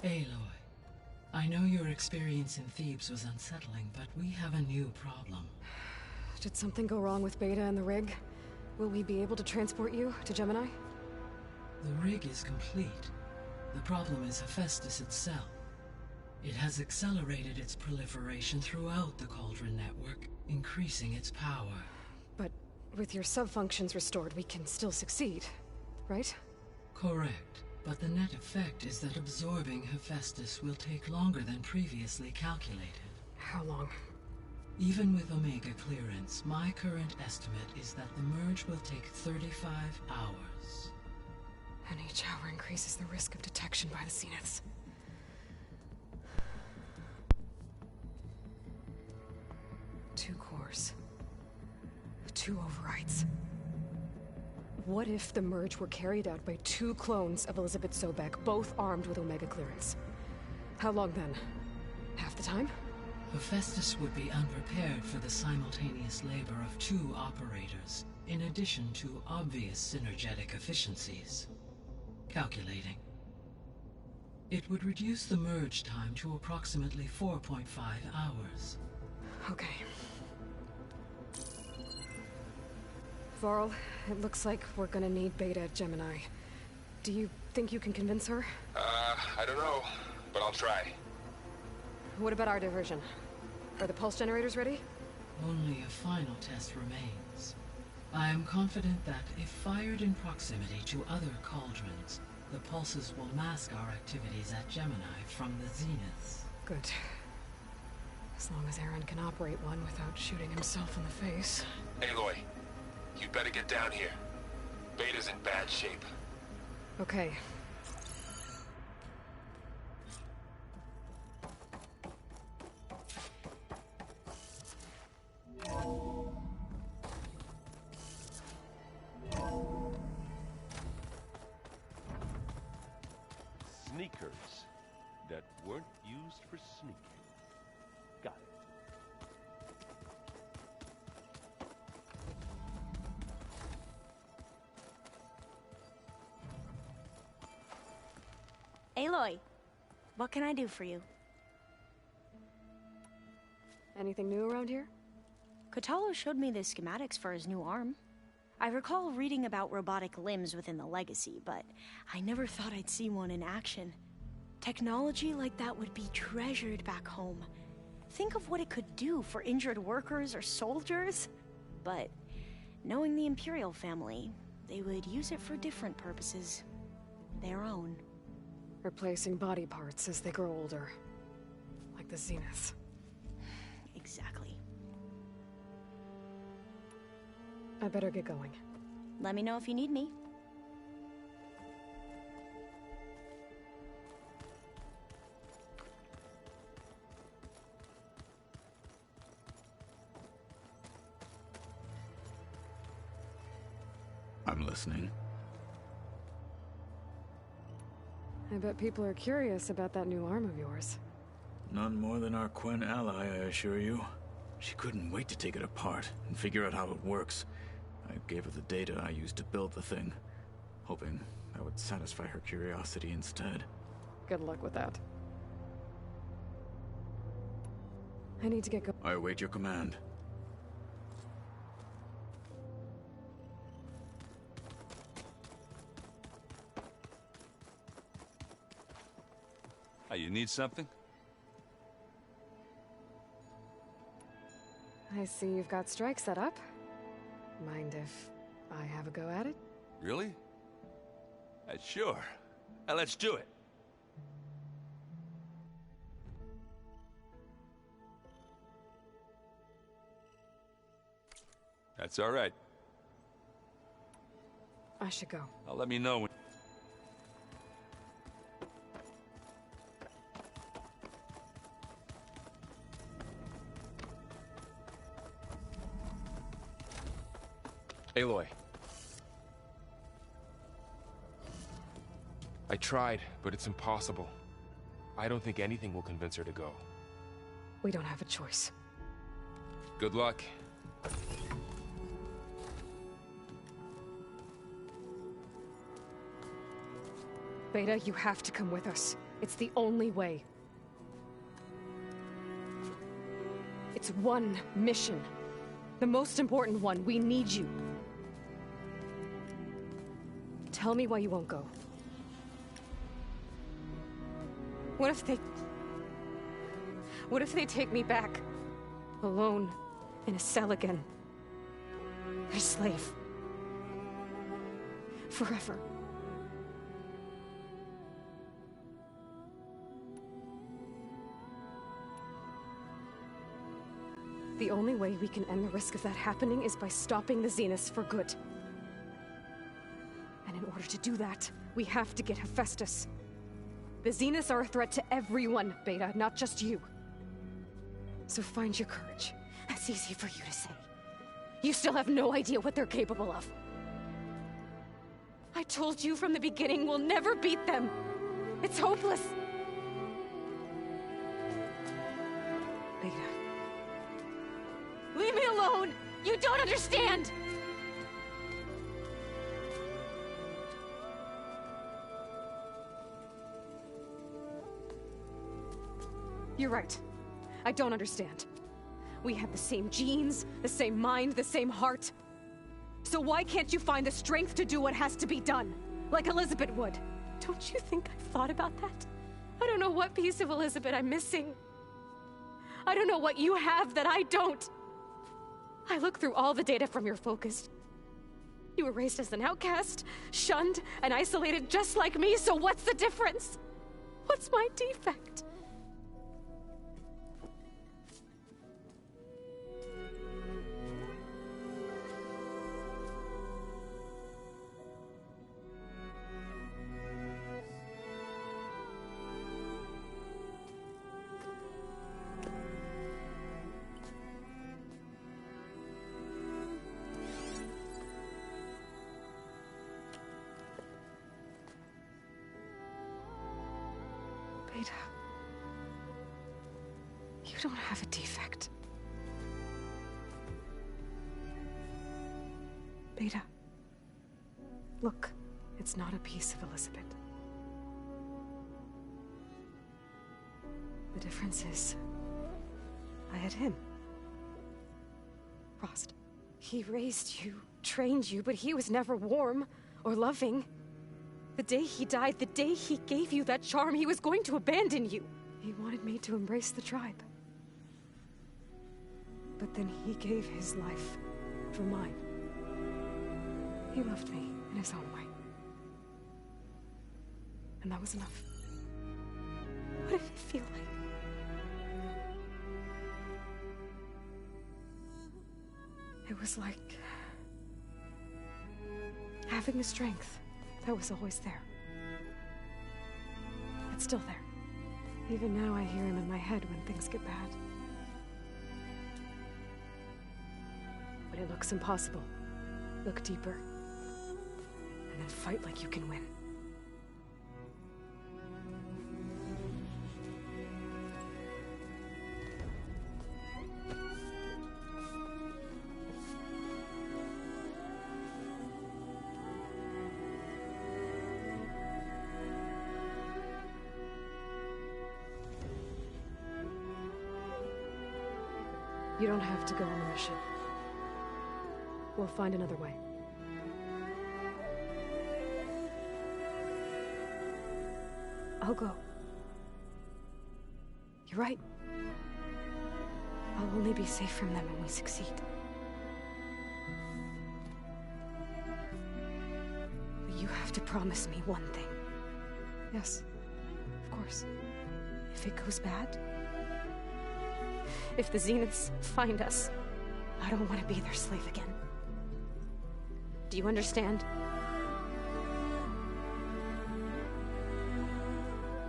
Aloy, I know your experience in Thebes was unsettling, but we have a new problem. Did something go wrong with Beta and the rig? Will we be able to transport you to Gemini? The rig is complete. The problem is Hephaestus itself. It has accelerated its proliferation throughout the Cauldron network, increasing its power. But with your sub-functions restored, we can still succeed, right? Correct, but the net effect is that absorbing Hephaestus will take longer than previously calculated. How long? Even with Omega clearance, my current estimate is that the merge will take 35 hours. And each hour increases the risk of detection by the Zeniths. Two cores. Two overrides. What if the merge were carried out by two clones of Elizabeth Sobek, both armed with Omega clearance? How long then? Half the time? Hephaestus would be unprepared for the simultaneous labor of two operators, in addition to obvious synergetic efficiencies. Calculating. It would reduce the merge time to approximately 4.5 hours. Okay. Varl, it looks like we're gonna need Beta at Gemini. Do you think you can convince her? I don't know, but I'll try. What about our diversion? Are the pulse generators ready? Only a final test remains. I am confident that if fired in proximity to other cauldrons, the pulses will mask our activities at Gemini from the Zeniths. Good. As long as Aaron can operate one without shooting himself in the face. Aloy, you better get down here. Beta's in bad shape. Okay. Sneakers that weren't used for sneaking. Got it. Aloy, what can I do for you? Anything new around here? Kotallo showed me the schematics for his new arm. I recall reading about robotic limbs within the Legacy, but I never thought I'd see one in action. Technology like that would be treasured back home. Think of what it could do for injured workers or soldiers. But knowing the Imperial family, they would use it for different purposes. Their own. Replacing body parts as they grow older. Like the Zeniths. Exactly. I better get going. Let me know if you need me. I'm listening. I bet people are curious about that new arm of yours. None more than our Quen ally, I assure you. She couldn't wait to take it apart and figure out how it works. I gave her the data I used to build the thing, hoping that would satisfy her curiosity instead. Good luck with that. I need to get going. I await your command. You need something? I see you've got Strike set up. Mind if I have a go at it? Really? Sure. Let's do it. That's all right. I should go. Let me know when... Aloy. I tried, but it's impossible. I don't think anything will convince her to go. We don't have a choice. Good luck. Beta, you have to come with us. It's the only way. It's one mission. The most important one. We need you. Tell me why you won't go. What if they take me back? Alone, in a cell again. A slave. Forever. The only way we can end the risk of that happening is by stopping the Zeniths for good. And in order to do that, we have to get Hephaestus. The Zeniths are a threat to everyone, Beta, not just you. So find your courage. That's easy for you to say. You still have no idea what they're capable of. I told you from the beginning we'll never beat them. It's hopeless. Beta. Leave me alone! You don't understand! You're right. I don't understand. We have the same genes, the same mind, the same heart. So why can't you find the strength to do what has to be done? Like Elizabeth would. Don't you think I've thought about that? I don't know what piece of Elizabeth I'm missing. I don't know what you have that I don't. I look through all the data from your focus. You were raised as an outcast, shunned, and isolated just like me, so what's the difference? What's my defect? Beta, you don't have a defect. Beta, look, it's not a piece of Elizabeth. The difference is, I had him. Frost. He raised you, trained you, but he was never warm or loving. The day he died, the day he gave you that charm, he was going to abandon you. He wanted me to embrace the tribe. But then he gave his life for mine. He loved me in his own way. And that was enough. What did it feel like? It was like having the strength that was always there. It's still there. Even now I hear him in my head when things get bad. But it looks impossible. Look deeper. And then fight like you can win. You don't have to go on the mission. We'll find another way. I'll go. You're right. I'll only be safe from them when we succeed. But you have to promise me one thing. Yes, of course. If it goes bad, if the Zeniths find us, I don't want to be their slave again. Do you understand?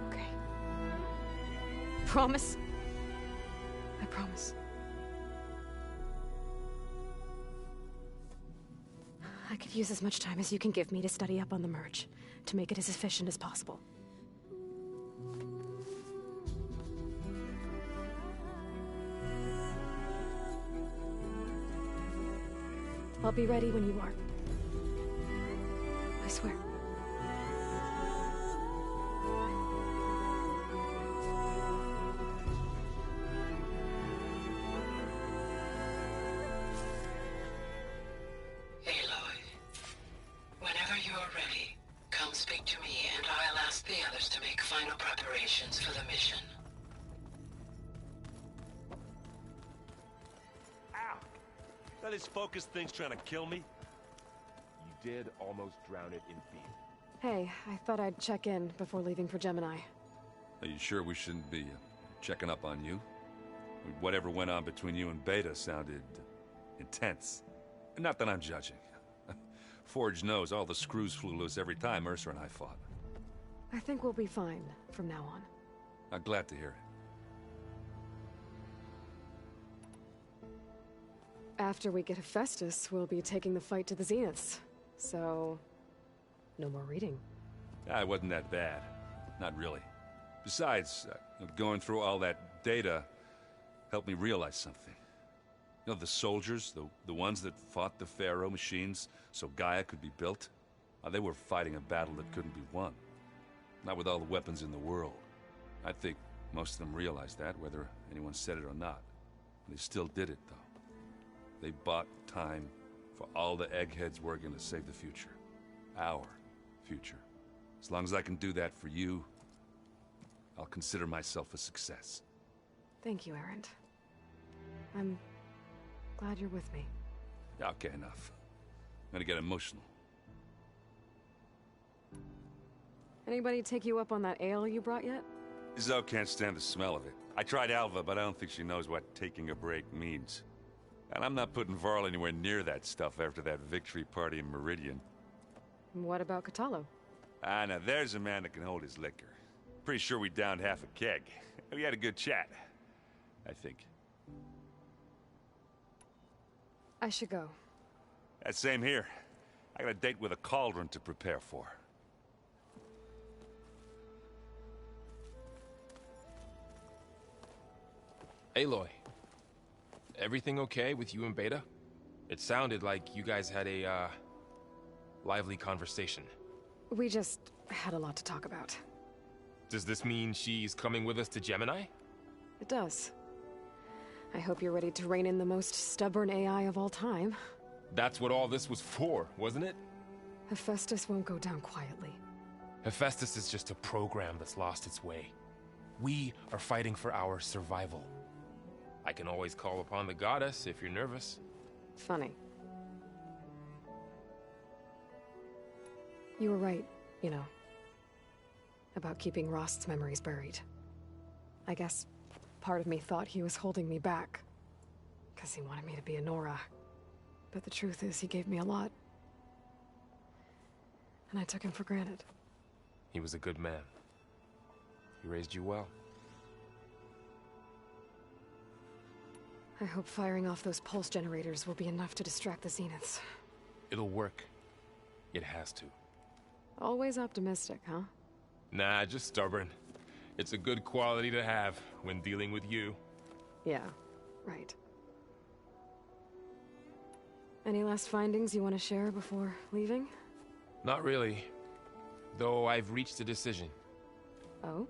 Okay. Promise? I promise. I could use as much time as you can give me to study up on the merge, to make it as efficient as possible. I'll be ready when you are. I swear. prepares to make final preparations for the mission. Ow! That this focus thing's trying to kill me? You did almost drown it in fear. Hey, I thought I'd check in before leaving for Gemini. Are you sure we shouldn't be checking up on you? Whatever went on between you and Beta sounded intense. Not that I'm judging. Forge knows all the screws flew loose every time Mercer and I fought. I think we'll be fine from now on. I'm glad to hear it. After we get Hephaestus, we'll be taking the fight to the Zeniths. So, no more reading. It wasn't that bad. Not really. Besides, going through all that data helped me realize something. You know, the soldiers, the ones that fought the Pharaoh machines so Gaia could be built, they were fighting a battle that couldn't be won. Not with all the weapons in the world. I think most of them realized that, whether anyone said it or not. They still did it, though. They bought time for all the eggheads working to save the future. Our future. As long as I can do that for you, I'll consider myself a success. Thank you, Erend. I'm glad you're with me. Okay, enough. I'm gonna get emotional. Anybody take you up on that ale you brought yet? Zoe can't stand the smell of it. I tried Alva, but I don't think she knows what taking a break means. And I'm not putting Varl anywhere near that stuff after that victory party in Meridian. What about Kotallo? Now there's a man that can hold his liquor. Pretty sure we downed half a keg. We had a good chat, I think. I should go. Same here. I got a date with a cauldron to prepare for. Aloy, everything okay with you and Beta? It sounded like you guys had a, lively conversation. We just had a lot to talk about. Does this mean she's coming with us to Gemini? It does. I hope you're ready to rein in the most stubborn AI of all time. That's what all this was for, wasn't it? Hephaestus won't go down quietly. Hephaestus is just a program that's lost its way. We are fighting for our survival. I can always call upon the goddess if you're nervous. Funny. You were right, you know. About keeping Rost's memories buried. I guess part of me thought he was holding me back. Because he wanted me to be a Nora. But the truth is, he gave me a lot. And I took him for granted. He was a good man. He raised you well. I hope firing off those pulse generators will be enough to distract the Zeniths. It'll work. It has to. Always optimistic, huh? Nah, just stubborn. It's a good quality to have when dealing with you. Yeah, right. Any last findings you want to share before leaving? Not really. Though I've reached a decision. Oh?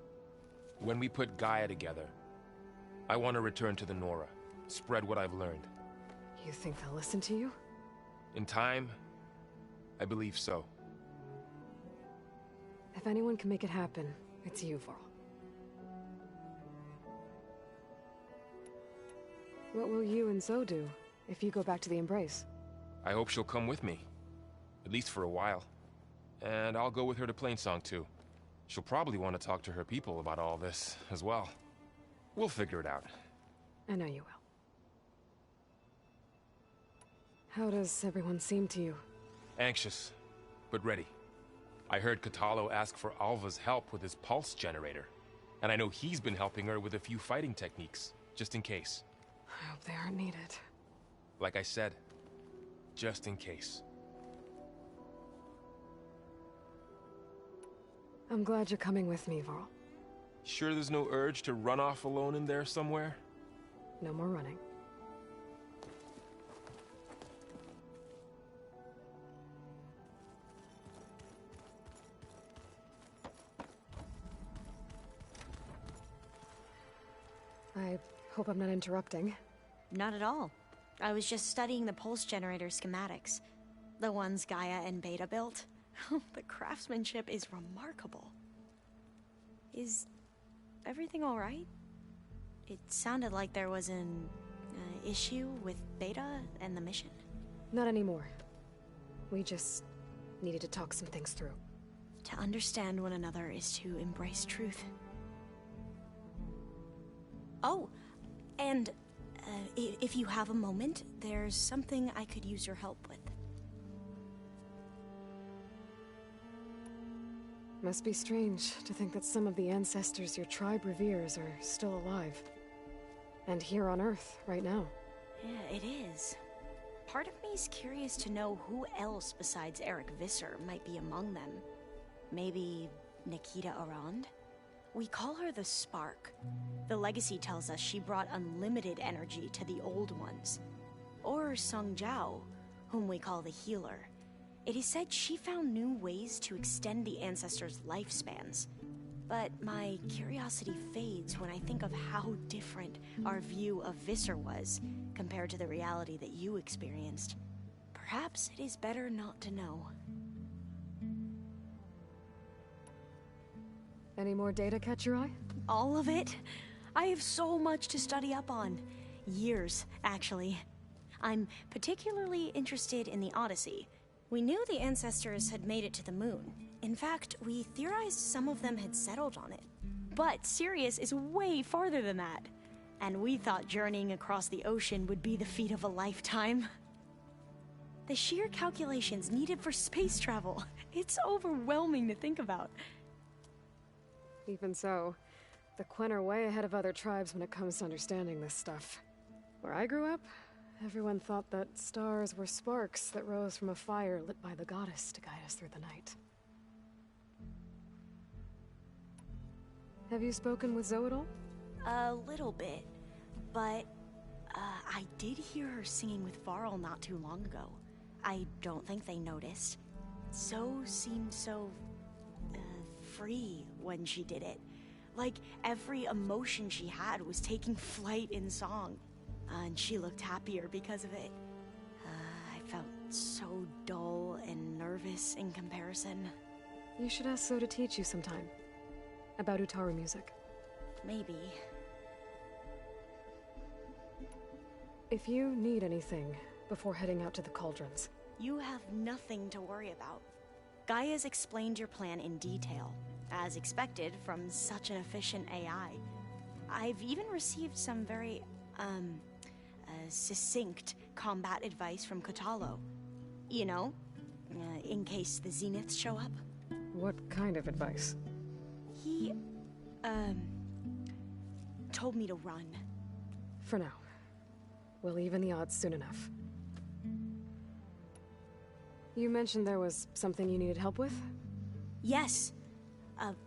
When we put Gaia together, I want to return to the Nora. Spread what I've learned. You think they'll listen to you? In time, I believe so. If anyone can make it happen, it's you, Varl. What will you and Zoe do if you go back to the Embrace? I hope she'll come with me. At least for a while. And I'll go with her to Plainsong too. She'll probably want to talk to her people about all this as well. We'll figure it out. I know you will. How does everyone seem to you? Anxious, but ready. I heard Kotallo ask for Alva's help with his pulse generator. And I know he's been helping her with a few fighting techniques, just in case. I hope they aren't needed. Like I said, just in case. I'm glad you're coming with me, Varl. Sure there's no urge to run off alone in there somewhere? No more running. I hope I'm not interrupting. Not at all. I was just studying the pulse generator schematics. The ones Gaia and Beta built. The craftsmanship is remarkable. Is everything alright? It sounded like there was an issue with Beta and the mission. Not anymore. We just needed to talk some things through. To understand one another is to embrace truth. Oh, and if you have a moment, there's something I could use your help with. Must be strange to think that some of the ancestors your tribe reveres are still alive. And here on Earth, right now. Yeah, it is. Part of me's curious to know who else besides Eric Visser might be among them. Maybe Nikita Arand? We call her the Spark. The legacy tells us she brought unlimited energy to the Old Ones. Or Sung Jiao, whom we call the Healer. It is said she found new ways to extend the ancestors' lifespans. But my curiosity fades when I think of how different our view of Visser was compared to the reality that you experienced. Perhaps it is better not to know. Any more data catch your eye? All of it? I have so much to study up on. Years, actually. I'm particularly interested in the Odyssey. We knew the ancestors had made it to the moon. In fact, we theorized some of them had settled on it. But Sirius is way farther than that. And we thought journeying across the ocean would be the feat of a lifetime. The sheer calculations needed for space travel. It's overwhelming to think about. Even so, the Quen are way ahead of other tribes when it comes to understanding this stuff. Where I grew up, everyone thought that stars were sparks that rose from a fire lit by the goddess to guide us through the night. Have you spoken with Zoe at all? A little bit, but I did hear her singing with Varl not too long ago. I don't think they noticed. Zoe seemed so free when she did it. Like every emotion she had was taking flight in song. And she looked happier because of it. I felt so dull and nervous in comparison. You should ask Zoe to teach you sometime. About Utaru music. Maybe. If you need anything before heading out to the Cauldrons. You have nothing to worry about. Gaia's explained your plan in detail, as expected from such an efficient AI. I've even received some very, succinct combat advice from Kotallo. You know, in case the Zeniths show up. What kind of advice? He, told me to run. For now. We'll even the odds soon enough. You mentioned there was something you needed help with? Yes.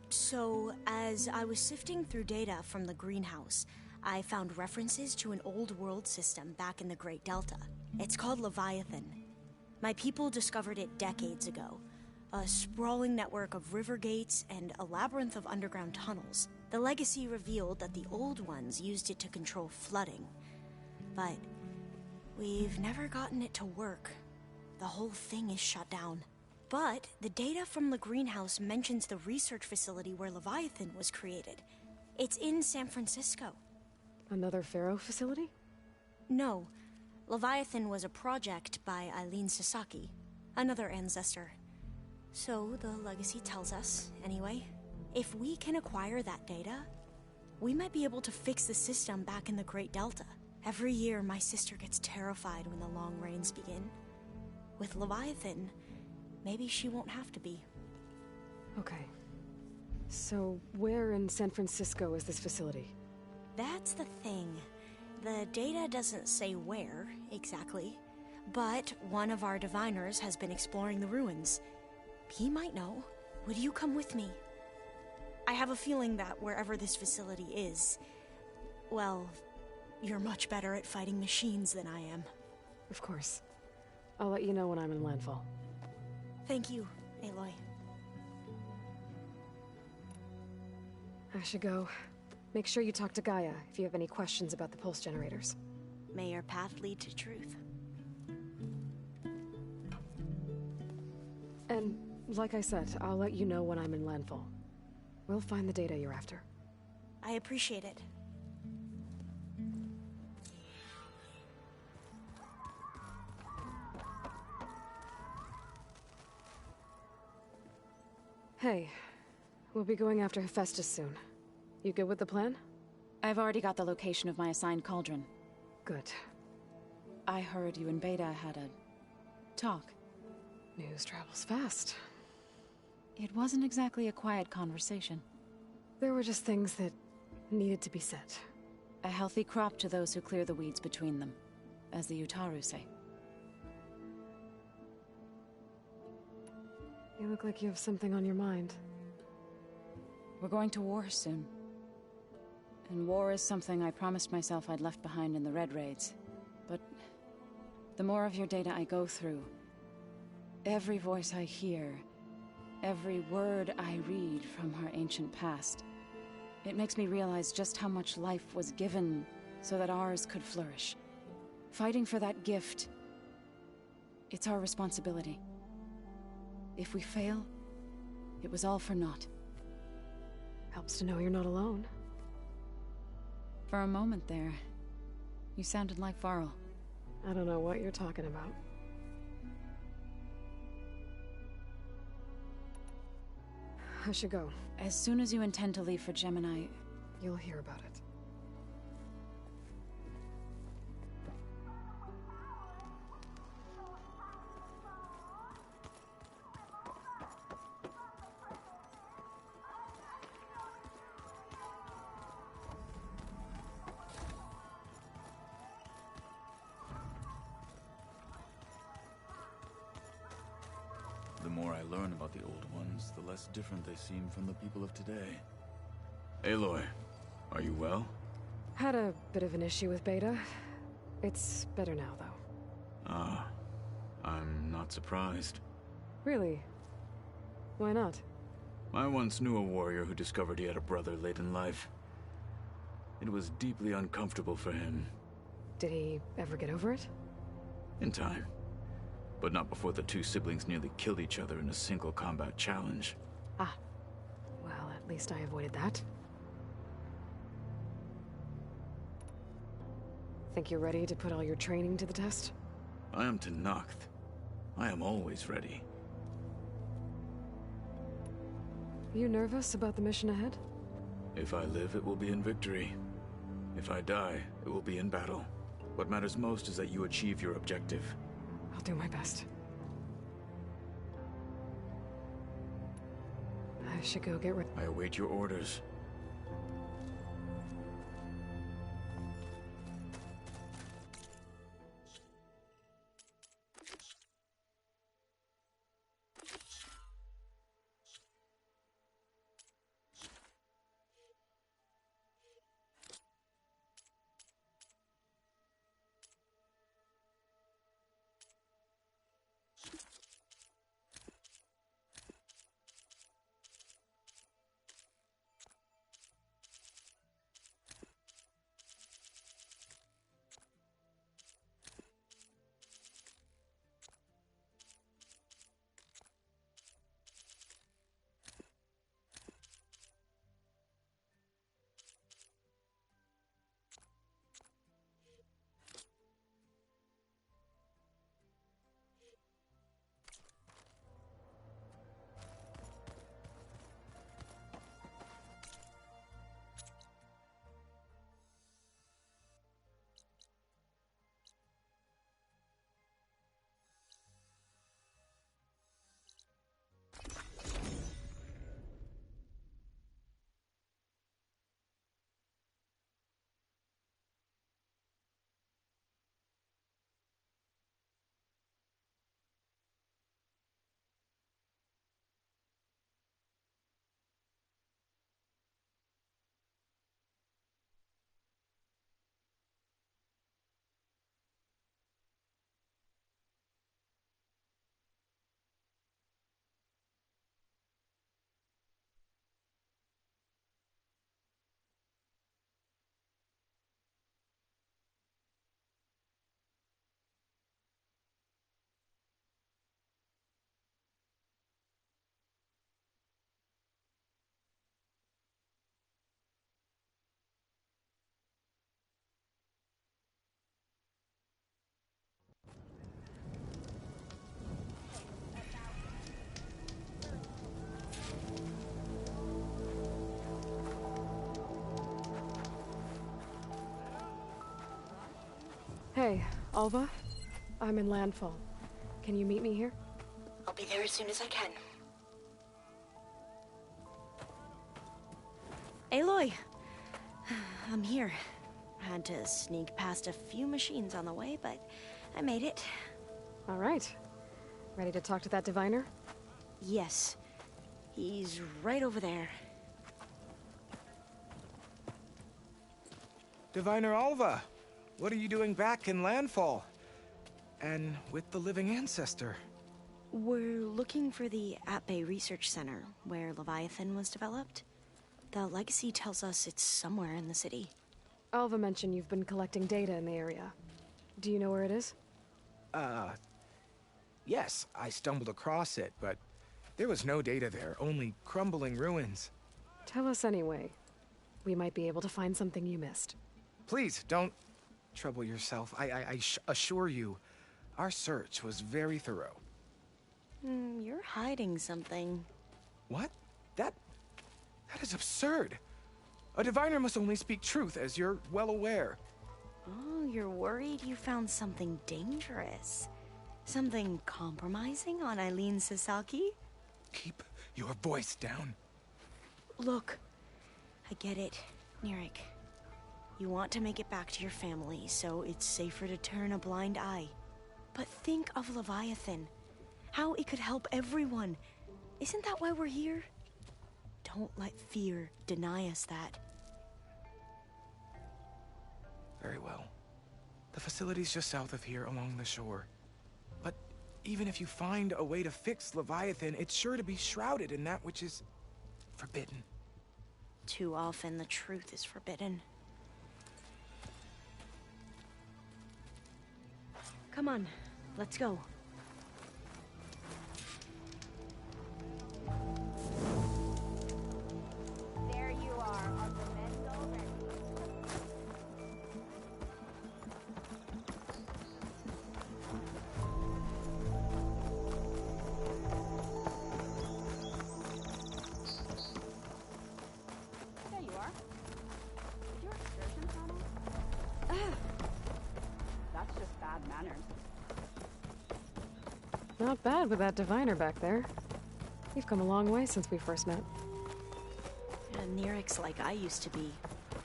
So, as I was sifting through data from the greenhouse, I found references to an old world system back in the Great Delta. It's called Leviathan. My people discovered it decades ago. A sprawling network of river gates and a labyrinth of underground tunnels. The legacy revealed that the old ones used it to control flooding. But we've never gotten it to work. The whole thing is shut down. But the data from the greenhouse mentions the research facility where Leviathan was created. It's in San Francisco. Another Pharaoh facility? No. Leviathan was a project by Eileen Sasaki, another ancestor. So the legacy tells us, anyway. If we can acquire that data, we might be able to fix the system back in the Great Delta. Every year, my sister gets terrified when the long rains begin. With Leviathan, maybe she won't have to be. Okay. So, where in San Francisco is this facility? That's the thing. The data doesn't say where, exactly. But one of our diviners has been exploring the ruins. He might know. Would you come with me? I have a feeling that wherever this facility is, well, you're much better at fighting machines than I am. Of course. I'll let you know when I'm in landfall. Thank you, Aloy. I should go. Make sure you talk to Gaia if you have any questions about the pulse generators. May your path lead to truth. And, like I said, I'll let you know when I'm in landfall. We'll find the data you're after. I appreciate it. Hey, we'll be going after Hephaestus soon. You good with the plan? I've already got the location of my assigned cauldron. Good. I heard you and Beta had a talk. News travels fast. It wasn't exactly a quiet conversation. There were just things that needed to be said. A healthy crop to those who clear the weeds between them, as the Utaru say. You look like you have something on your mind. We're going to war soon. And war is something I promised myself I'd left behind in the Red Raids. But the more of your data I go through, every voice I hear, every word I read from her ancient past, it makes me realize just how much life was given so that ours could flourish. Fighting for that gift, it's our responsibility. If we fail, it was all for naught. Helps to know you're not alone. For a moment there, you sounded like Varl. I don't know what you're talking about. I should go. As soon as you intend to leave for Gemini, You'll hear about it. The more I learn about the old ones, the less different they seem from the people of today. Aloy, are you well? Had a bit of an issue with Beta. It's better now, though. Ah, I'm not surprised. Really? Why not? I once knew a warrior who discovered he had a brother late in life. It was deeply uncomfortable for him. Did he ever get over it? In time. But not before the two siblings nearly killed each other in a single combat challenge. Ah. Well, at least I avoided that. Think you're ready to put all your training to the test? I am Tenakth. I am always ready. You nervous about the mission ahead? If I live, it will be in victory. If I die, it will be in battle. What matters most is that you achieve your objective. I'll do my best. I should go get ready. I await your orders. Hey, Alva. I'm in Landfall. Can you meet me here? I'll be there as soon as I can. Aloy! I'm here. Had to sneak past a few machines on the way, but I made it. All right. Ready to talk to that diviner? Yes. He's right over there. Diviner Alva, what are you doing back in Landfall? And with the living ancestor? We're looking for the At-Bay Research Center, where Leviathan was developed. The legacy tells us it's somewhere in the city. Alva mentioned you've been collecting data in the area. Do you know where it is? Yes, I stumbled across it, but there was no data there, only crumbling ruins. Tell us anyway. We might be able to find something you missed. Please, don't trouble yourself. I assure you, our search was very thorough. You're hiding something. What? That is absurd. A diviner must only speak truth, as you're well aware. Oh, you're worried you found something dangerous? Something compromising on Eileen Sasaki? Keep your voice down. Look, I get it, Nirik. You want to make it back to your family, so it's safer to turn a blind eye. But think of Leviathan. How it could help everyone. Isn't that why we're here? Don't let fear deny us that. Very well. The facility's just south of here, along the shore. But even if you find a way to fix Leviathan, it's sure to be shrouded in that which is forbidden. Too often the truth is forbidden. Come on, let's go. There you are, on the mend already. There you are. Did your excursion tunnel? That's just bad manners. Not bad with that diviner back there. You've come a long way since we first met. And Nirik's like I used to be,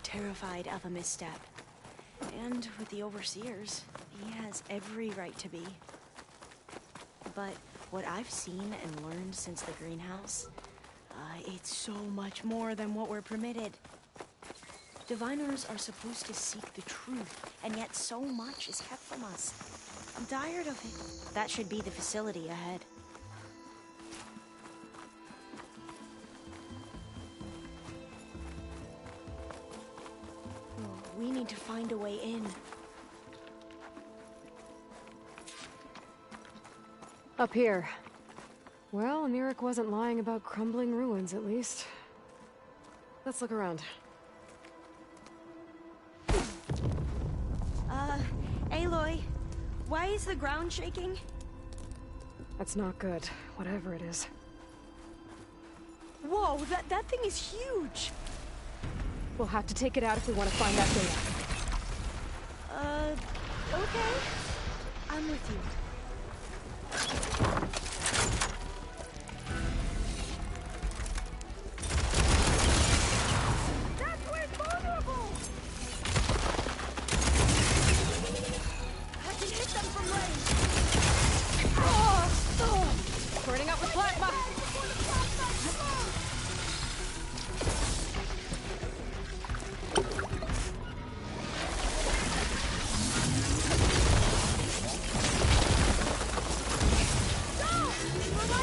terrified of a misstep. And with the Overseers, he has every right to be. But what I've seen and learned since the greenhouse, it's so much more than what we're permitted. Diviners are supposed to seek the truth, and yet so much is kept from us. I'm tired of it. That should be the facility ahead. We need to find a way in. Up here. Well, Nirik wasn't lying about crumbling ruins, at least. Let's look around. Aloy, why is the ground shaking? That's not good, whatever it is. Whoa, that thing is huge! We'll have to take it out if we want to find that data. Okay. I'm with you. That's where it's vulnerable! I can hit them from range. Burning up with plasma! Go!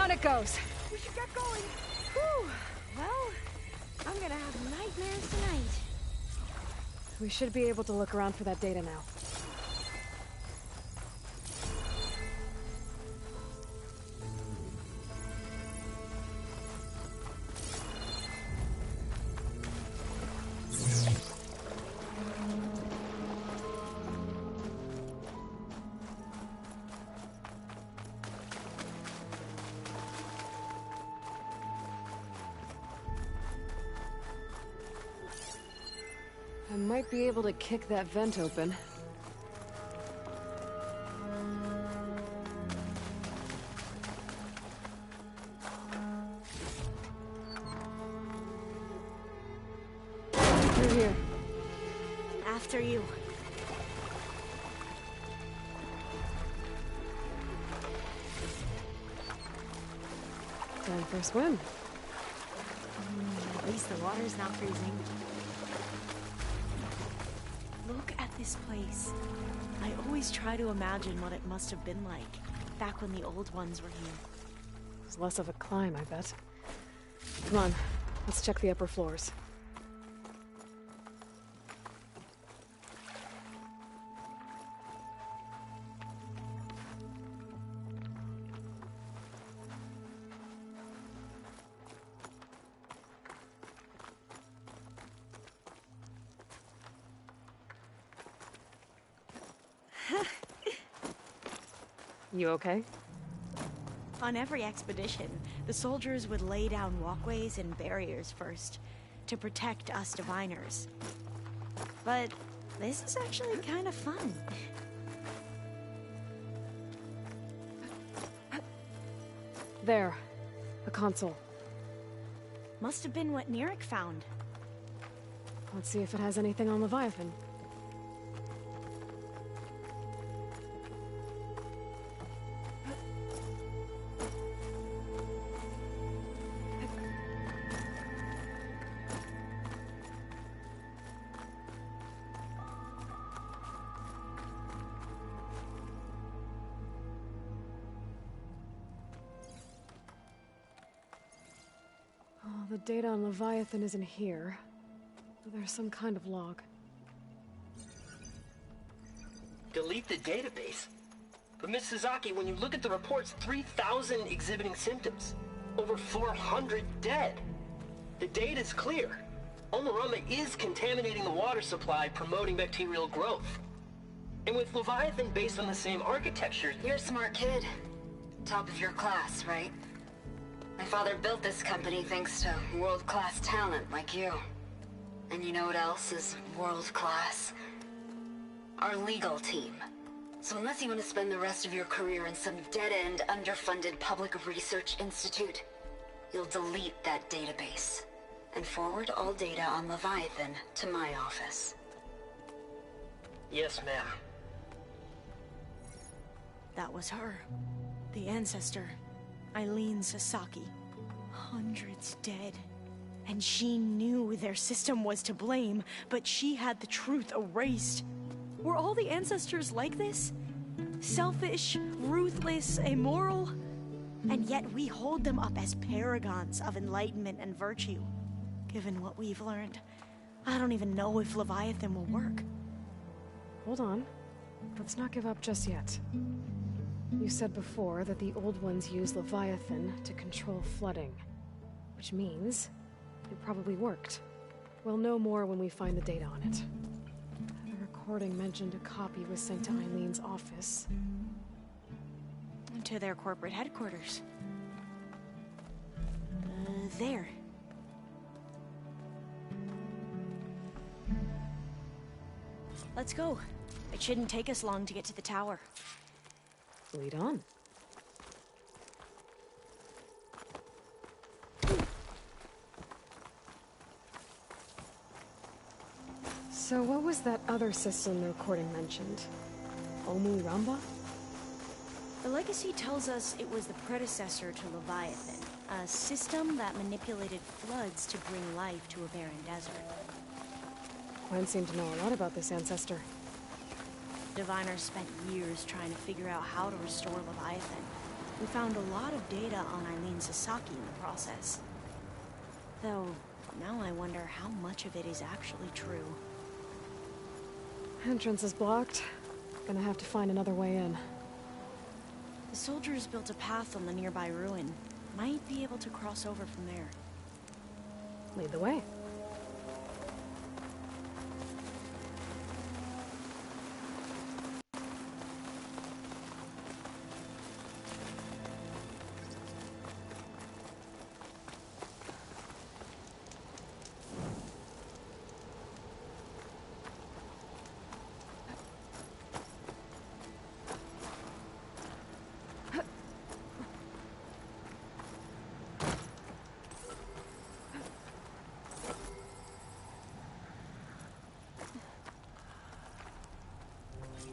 down it goes. We should get going. Whew. Well, I'm gonna have nightmares tonight. We should be able to look around for that data now. I might be able to kick that vent open. Through here. After you. Time for a swim. At least the water's not freezing. Look at this place. I always try to imagine what it must have been like back when the old ones were here. It's less of a climb, I bet. Come on, let's check the upper floors. You okay? On every expedition, the soldiers would lay down walkways and barriers first to protect us diviners. But this is actually kind of fun. There. A console. Must have been what Nirik found. Let's see if it has anything on Leviathan. The data on Leviathan isn't here. There's some kind of log. Delete the database? But Miss Sasaki, when you look at the reports, 3,000 exhibiting symptoms. Over 400 dead. The data's clear. Omurama is contaminating the water supply, promoting bacterial growth. And with Leviathan based on the same architecture... You're a smart kid. Top of your class, right? My father built this company thanks to world-class talent like you. And you know what else is world-class? Our legal team. So unless you want to spend the rest of your career in some dead-end, underfunded public research institute, you'll delete that database and forward all data on Leviathan to my office. Yes, ma'am. That was her. The ancestor. Eileen Sasaki. Hundreds dead. And she knew their system was to blame, but she had the truth erased. Were all the ancestors like this? Selfish, ruthless, immoral? And yet we hold them up as paragons of enlightenment and virtue. Given what we've learned, I don't even know if Leviathan will work. Hold on. Let's not give up just yet. You said before that the Old Ones use Leviathan to control flooding. Which means it probably worked. We'll know more when we find the data on it. The recording mentioned a copy was sent to Eileen's office. To their corporate headquarters. There. Let's go. It shouldn't take us long to get to the tower. Lead on. So what was that other system the recording mentioned? Omurama? The legacy tells us it was the predecessor to Leviathan, a system that manipulated floods to bring life to a barren desert. Quen seemed to know a lot about this ancestor. Diviners spent years trying to figure out how to restore Leviathan. We found a lot of data on Eileen Sasaki in the process. Though, now I wonder how much of it is actually true. Entrance is blocked. Gonna have to find another way in. The soldiers built a path on the nearby ruin. Might be able to cross over from there. Lead the way.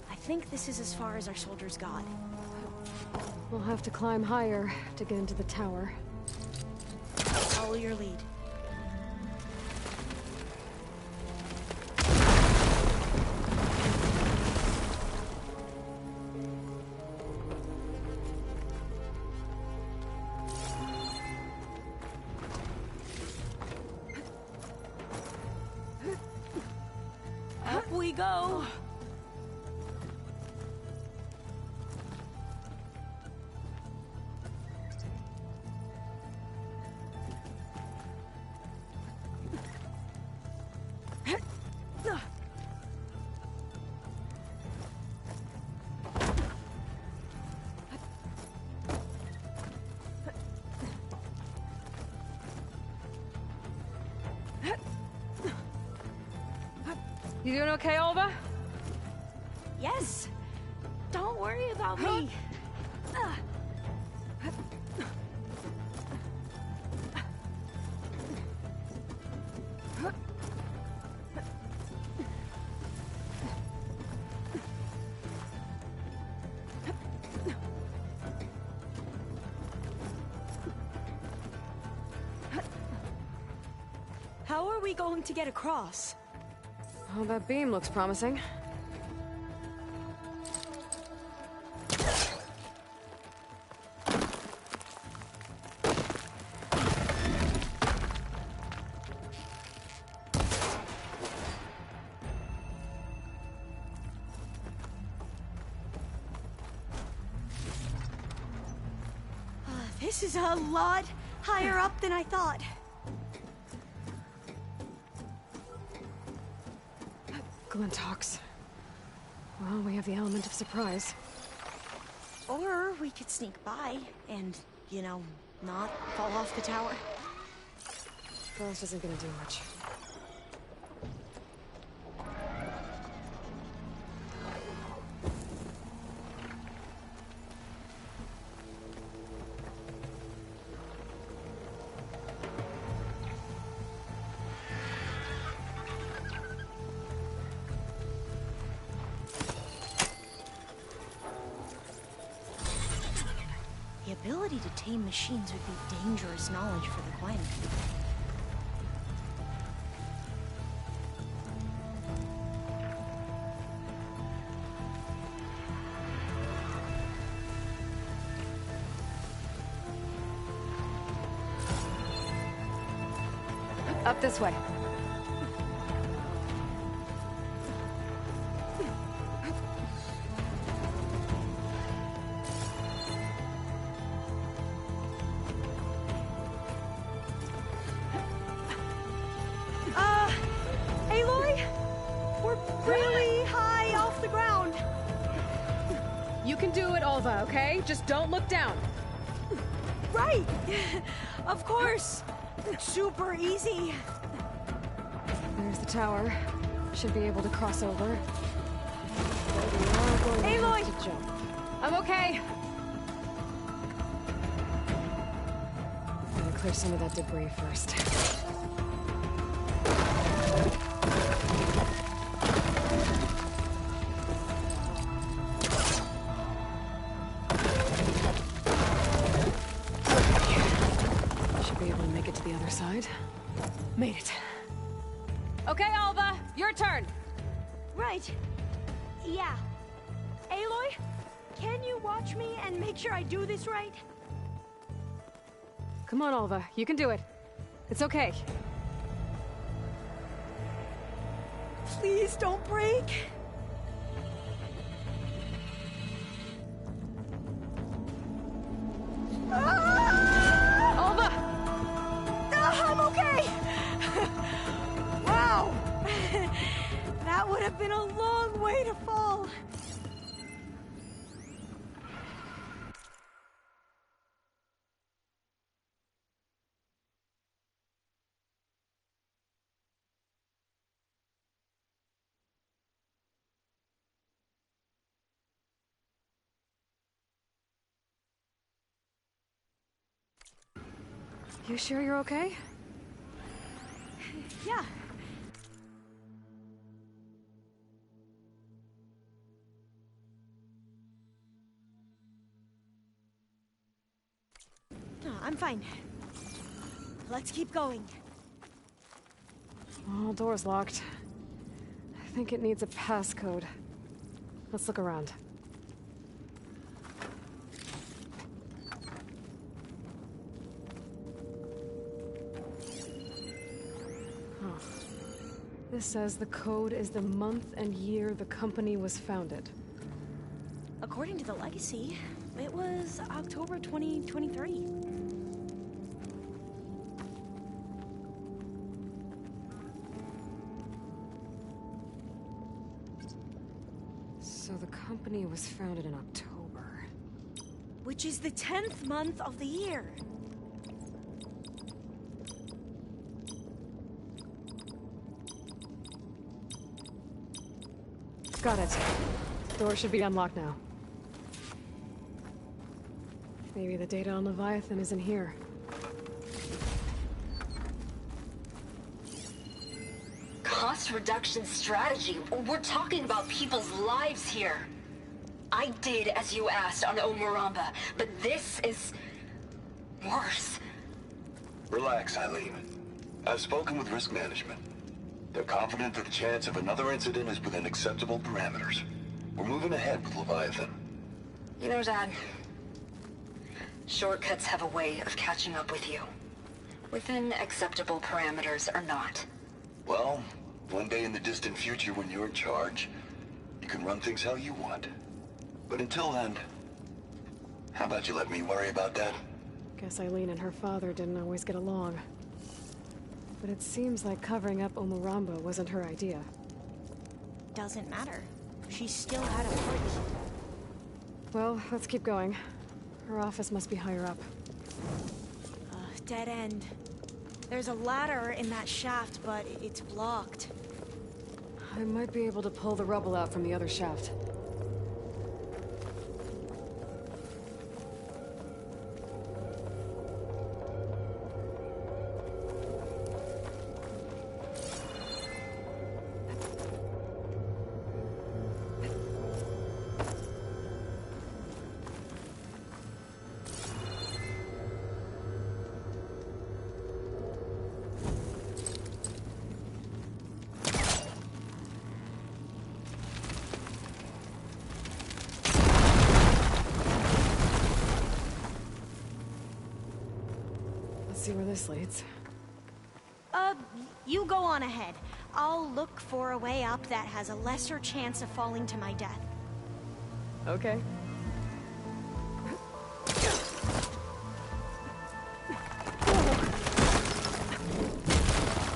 I think this is as far as our soldiers got. We'll have to climb higher to get into the tower. Follow your lead. Up we go! You doing okay, Olva? Yes! Don't worry about me! How are we going to get across? Oh, that beam looks promising. This is a lot higher up than I thought. Glintox. Well, we have the element of surprise. Or we could sneak by and, you know, not fall off the tower. Frost isn't gonna do much. The ability to tame machines would be dangerous knowledge for the Quen. Up this way. Aloy? We're really high off the ground. You can do it, Olva, okay? Just don't look down. Right! Of course! Super easy. There's the tower. Should be able to cross over. Aloy! To jump. I'm okay. Gotta clear some of that debris first. Should be able to make it to the other side. Made it. Okay, Alva, your turn. Right. Yeah. Aloy? Can you watch me and make sure I do this right? Come on, Alva. You can do it. It's okay. Please don't break. Alva! I'm okay! Wow! That would have been a long way to fall. You sure you're okay? Yeah. No, I'm fine. Let's keep going. Oh, door's locked. I think it needs a passcode. Let's look around. Oh. This says the code is the month and year the company was founded. According to the legacy, it was October 2023. So the company was founded in October. Which is the 10th month of the year. Got it. Door should be unlocked now. Maybe the data on Leviathan is in here. Cost reduction strategy? We're talking about people's lives here. I did as you asked on Omuramba, but this is worse. Relax, Eileen. I've spoken with risk management. They're confident that the chance of another incident is within acceptable parameters. We're moving ahead with Leviathan. You know, Dad, shortcuts have a way of catching up with you. Within acceptable parameters or not. Well, one day in the distant future when you're in charge, you can run things how you want. But until then, how about you let me worry about that? Guess Eileen and her father didn't always get along. But it seems like covering up Omuramba wasn't her idea. Doesn't matter. She still had a party. Well, let's keep going. Her office must be higher up. Dead end. There's a ladder in that shaft, but it's blocked. I might be able to pull the rubble out from the other shaft. See where this leads. You go on ahead. I'll look for a way up that has a lesser chance of falling to my death. Okay.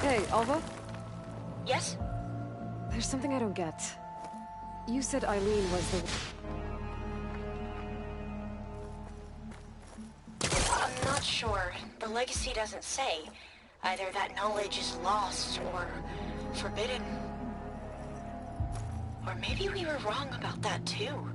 Hey, Alva? Yes? There's something I don't get. You said Eileen was the... I'm not sure. The legacy doesn't say. Either that knowledge is lost or forbidden. Or maybe we were wrong about that too.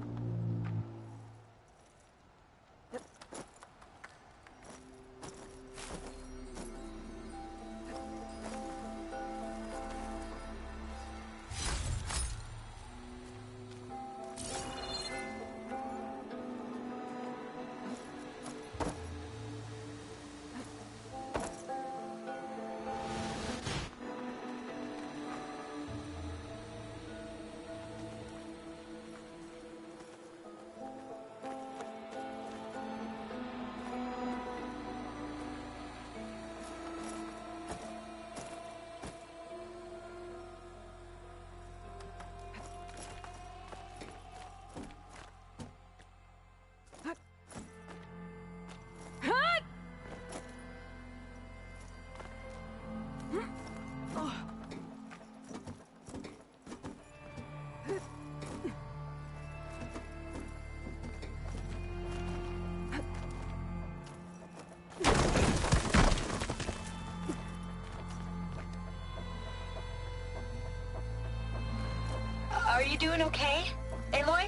doing okay, Aloy?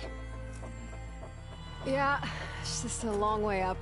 Yeah, it's just a long way up.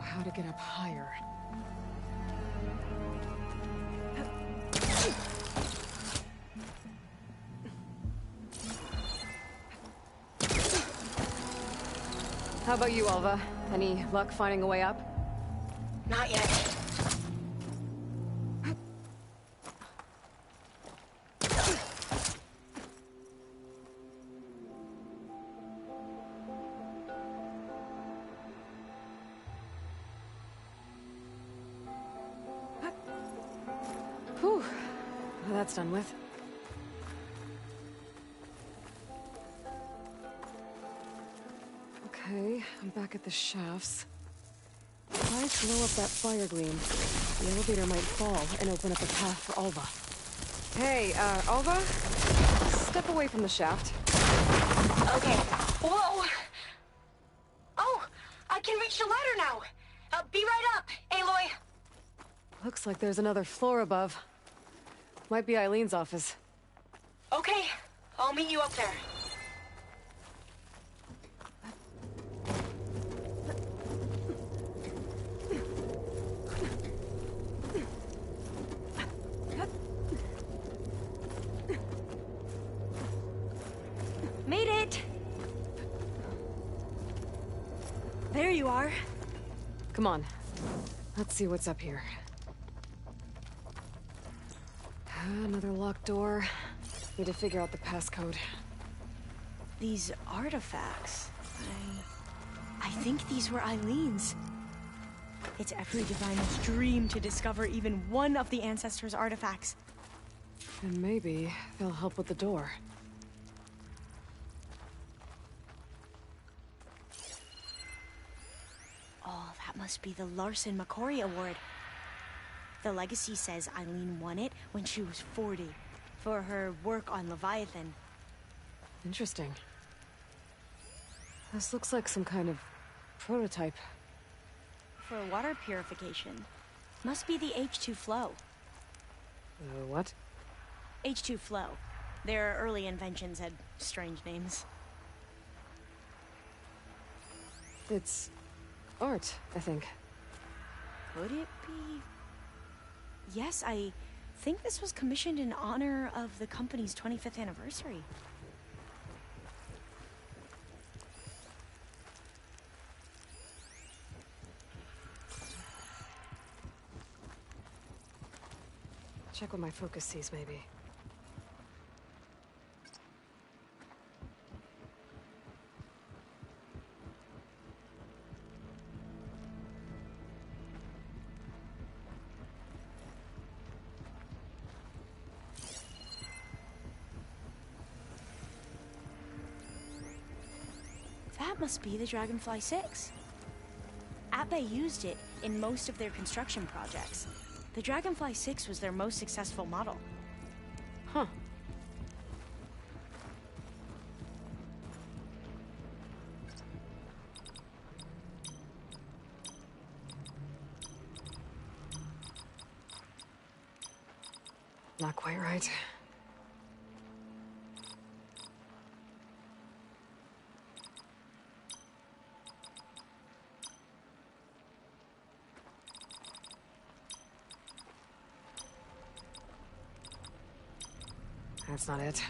How to get up higher. How about you, Alva? Any luck finding a way up? Not yet. Whew. Well, that's done with. Okay, I'm back at the shafts. If I blow up that fire gleam, the elevator might fall and open up a path for Alva. Hey, Alva? Step away from the shaft. Okay. Whoa! Oh! I can reach the ladder now! Be right up, Aloy! Looks like there's another floor above. Might be Eileen's office. Okay, I'll meet you up there. you are. Come on. Let's see what's up here. Another locked door. Need to figure out the passcode. These artifacts... I think these were Eileen's. It's every diviner's dream to discover even one of the Ancestors' artifacts. And maybe they'll help with the door. Oh, that must be the Larson McCory Award. The legacy says Eileen won it when she was 40, for her work on Leviathan. Interesting. This looks like some kind of prototype. For water purification. Must be the H2 flow. What? H2 flow. Their early inventions had strange names. It's art, I think. Could it be? Yes, I think this was commissioned in honor of the company's 25th anniversary. Check what my focus sees, maybe. That must be the Dragonfly 6. Atbay used it in most of their construction projects. The Dragonfly 6 was their most successful model. Huh. Not quite right. That's not it.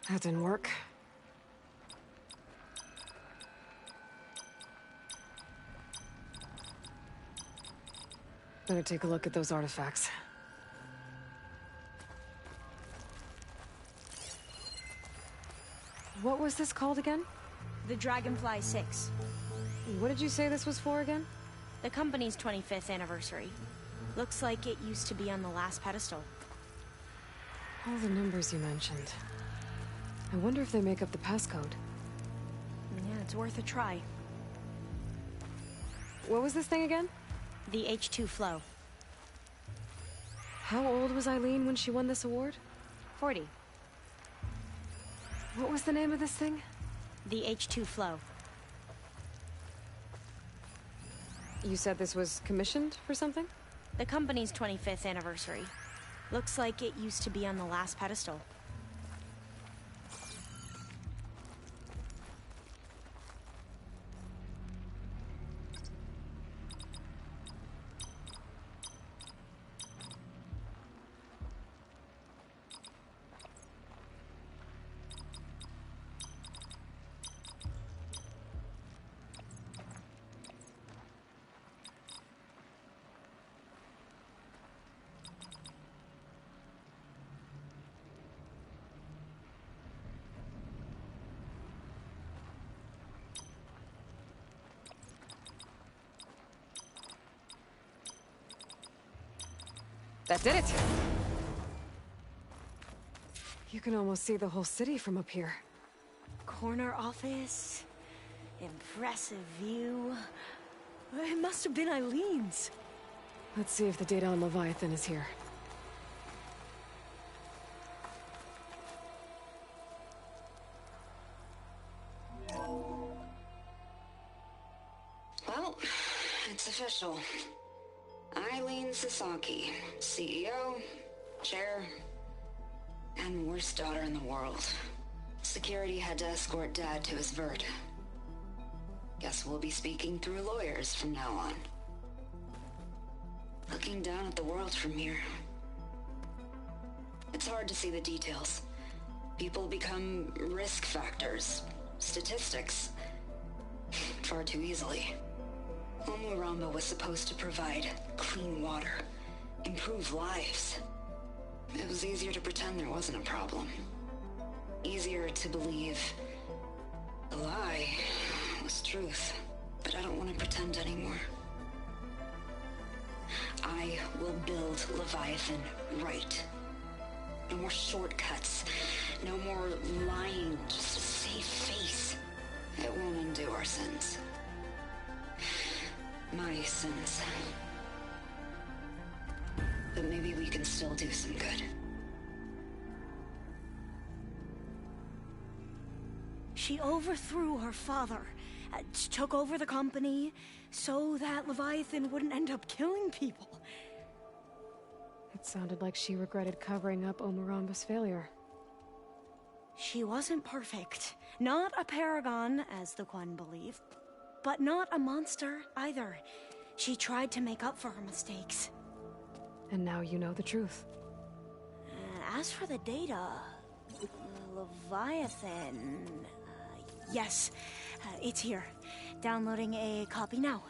That didn't work. Better take a look at those artifacts. What was this called again? The Dragonfly 6. What did you say this was for again? The company's 25th anniversary. Looks like it used to be on the last pedestal. All the numbers you mentioned. I wonder if they make up the passcode. Yeah, it's worth a try. What was this thing again? The H2 flow. How old was Eileen when she won this award? 40. What was the name of this thing? The H2 flow. You said this was commissioned for something? The company's 25th anniversary. Looks like it used to be on the last pedestal. That did it! You can almost see the whole city from up here. Corner office. Impressive view. It must have been Eileen's. Let's see if the data on Leviathan is here. Well, it's official. Eileen Sasaki, CEO, chair, and worst daughter in the world. Security had to escort Dad to his vert. Guess we'll be speaking through lawyers from now on. looking down at the world from here. It's hard to see the details. People become risk factors, statistics, far too easily. Omuramba was supposed to provide clean water, improve lives. It was easier to pretend there wasn't a problem. Easier to believe the lie was truth. But I don't want to pretend anymore. I will build Leviathan right. No more shortcuts. No more lying just to save face. It won't undo our sins. My sins. But maybe we can still do some good. She overthrew her father, took over the company, so that Leviathan wouldn't end up killing people. It sounded like she regretted covering up Omuramba's failure. She wasn't perfect. Not a paragon, as the Quan believe, but not a monster either. She tried to make up for her mistakes. And now you know the truth. As for the data, Leviathan... yes, it's here. Downloading a copy now.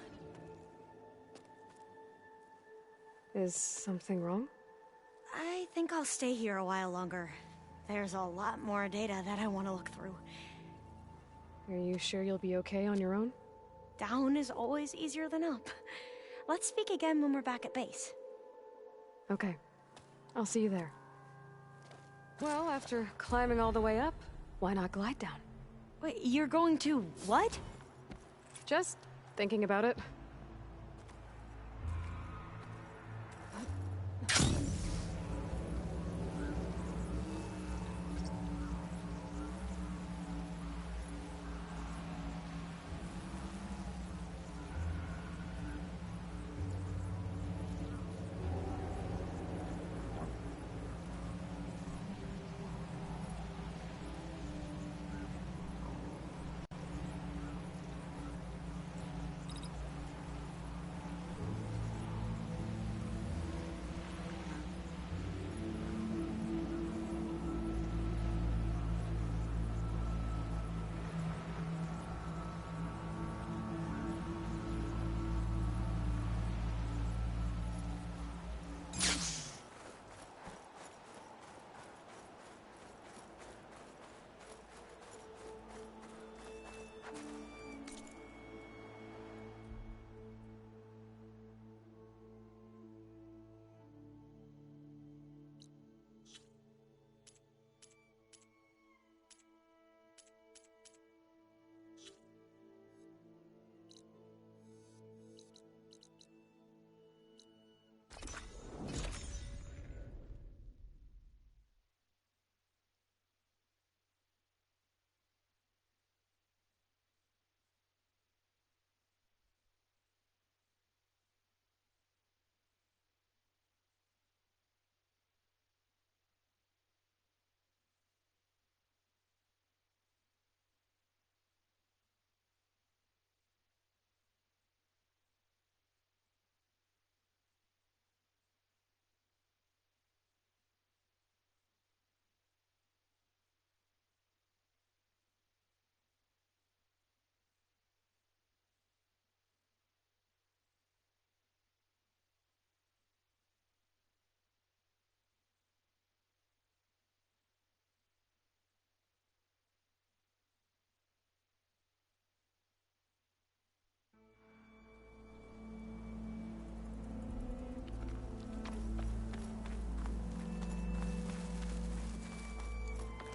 Is something wrong? I think I'll stay here a while longer. There's a lot more data that I want to look through. Are you sure you'll be okay on your own? Down is always easier than up. Let's speak again when we're back at base. Okay. I'll see you there. Well, after climbing all the way up, why not glide down? Wait, you're going to what? Just thinking about it.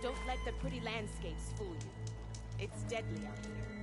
Don't let the pretty landscapes fool you. It's deadly out here.